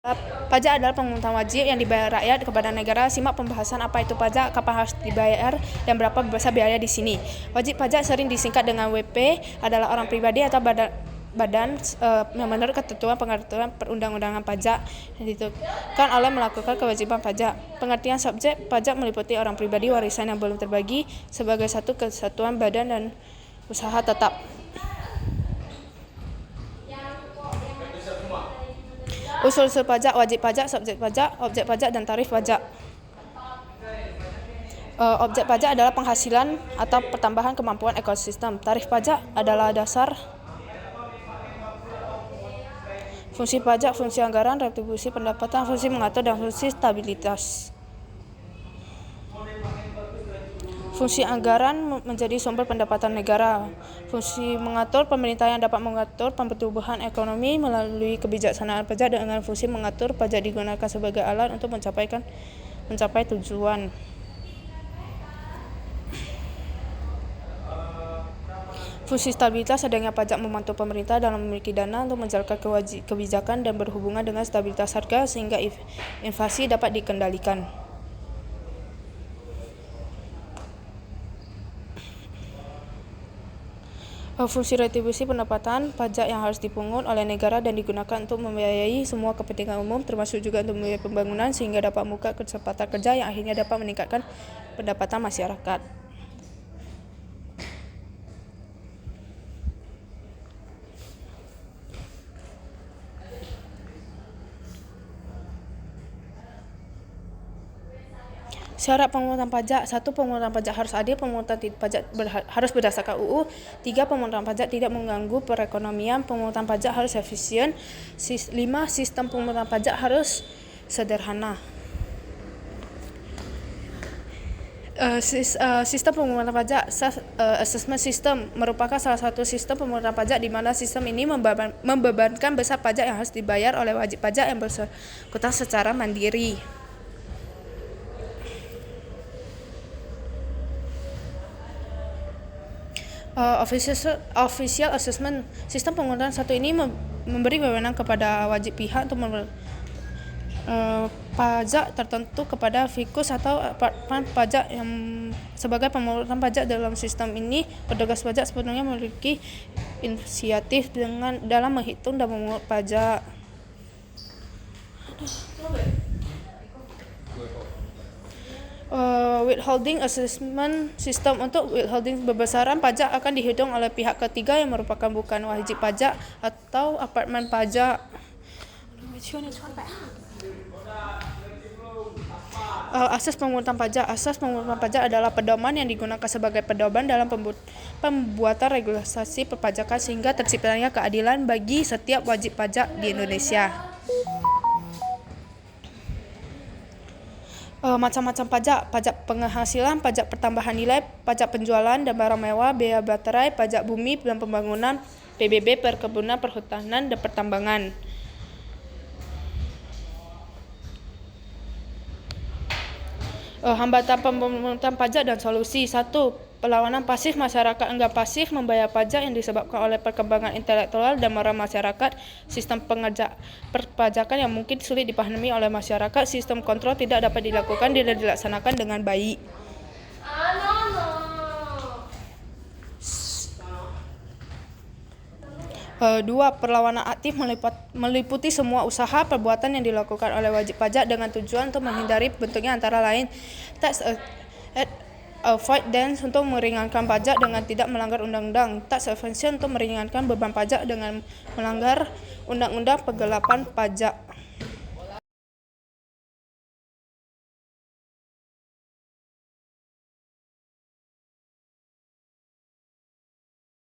Pajak adalah pungutan wajib yang dibayar rakyat kepada negara. Simak pembahasan apa itu pajak, kapan harus dibayar, dan berapa besar biaya di sini. Wajib pajak sering disingkat dengan WP adalah orang pribadi atau badan yang menurut ketentuan pengaturan perundang-undangan pajak yang ditentukan oleh melakukan kewajiban pajak. Pengertian subjek pajak meliputi orang pribadi, warisan yang belum terbagi sebagai satu kesatuan badan dan usaha tetap. Usul-usul pajak, wajib pajak, subjek pajak, objek pajak, dan tarif pajak. Objek pajak adalah penghasilan atau pertambahan kemampuan ekosistem. Tarif pajak adalah dasar. Fungsi pajak, fungsi anggaran, retribusi pendapatan, fungsi mengatur, dan fungsi stabilitas. Fungsi anggaran menjadi sumber pendapatan negara. Fungsi mengatur, pemerintah yang dapat mengatur pertumbuhan ekonomi melalui kebijaksanaan pajak. Dengan fungsi mengatur, pajak digunakan sebagai alat untuk mencapai tujuan. Fungsi stabilitas, adanya pajak membantu pemerintah dalam memiliki dana untuk menjalankan kebijakan dan berhubungan dengan stabilitas harga sehingga inflasi dapat dikendalikan. Fungsi retribusi pendapatan, pajak yang harus dipungut oleh negara dan digunakan untuk membiayai semua kepentingan umum, termasuk juga untuk membiayai pembangunan sehingga dapat membuka kesempatan kerja yang akhirnya dapat meningkatkan pendapatan masyarakat. Syarat pemungutan pajak. 1. Pemungutan pajak harus adil. Pemungutan pajak harus berdasarkan UU. 3. Pemungutan pajak tidak mengganggu perekonomian. Pemungutan pajak harus efisien. 5. Sistem pemungutan pajak harus sederhana. Sistem pemungutan pajak assessment system merupakan salah satu sistem pemungutan pajak di mana sistem ini membebankan besar pajak yang harus dibayar oleh wajib pajak yang bersangkutan secara mandiri. Official assessment. Sistem pemungutan satu ini memberi wewenang kepada wajib pihak untuk pajak tertentu kepada fikus atau apartemen pajak yang sebagai pemungutan pajak. Dalam sistem ini, petugas pajak sepenuhnya memiliki inisiatif dalam menghitung dan memungut pajak. Withholding assessment system. Untuk withholding, besaran pajak akan dihitung oleh pihak ketiga yang merupakan bukan wajib pajak atau apartemen pajak. Asas pemungutan pajak. Asas pemungutan pajak adalah pedoman yang digunakan sebagai pedoman dalam pembuatan regulasi perpajakan sehingga terciptanya keadilan bagi setiap wajib pajak di Indonesia. Macam-macam pajak. Pajak penghasilan, pajak pertambahan nilai, pajak penjualan dan barang mewah, biaya baterai, pajak bumi dan pembangunan, PBB, perkebunan, perhutanan, dan pertambangan. Hambatan pemungutan pajak dan solusi. 1. Perlawanan pasif. Masyarakat enggan pasif membayar pajak yang disebabkan oleh perkembangan intelektual dan moral masyarakat. Sistem perpajakan yang mungkin sulit dipahami oleh masyarakat. Sistem kontrol tidak dapat dilakukan dan dilaksanakan dengan baik. 2. Perlawanan aktif meliputi semua usaha perbuatan yang dilakukan oleh wajib pajak dengan tujuan untuk menghindari bentuknya antara lain tax avoidance untuk meringankan pajak dengan tidak melanggar undang-undang, tax evasion untuk meringankan beban pajak dengan melanggar undang-undang penggelapan pajak.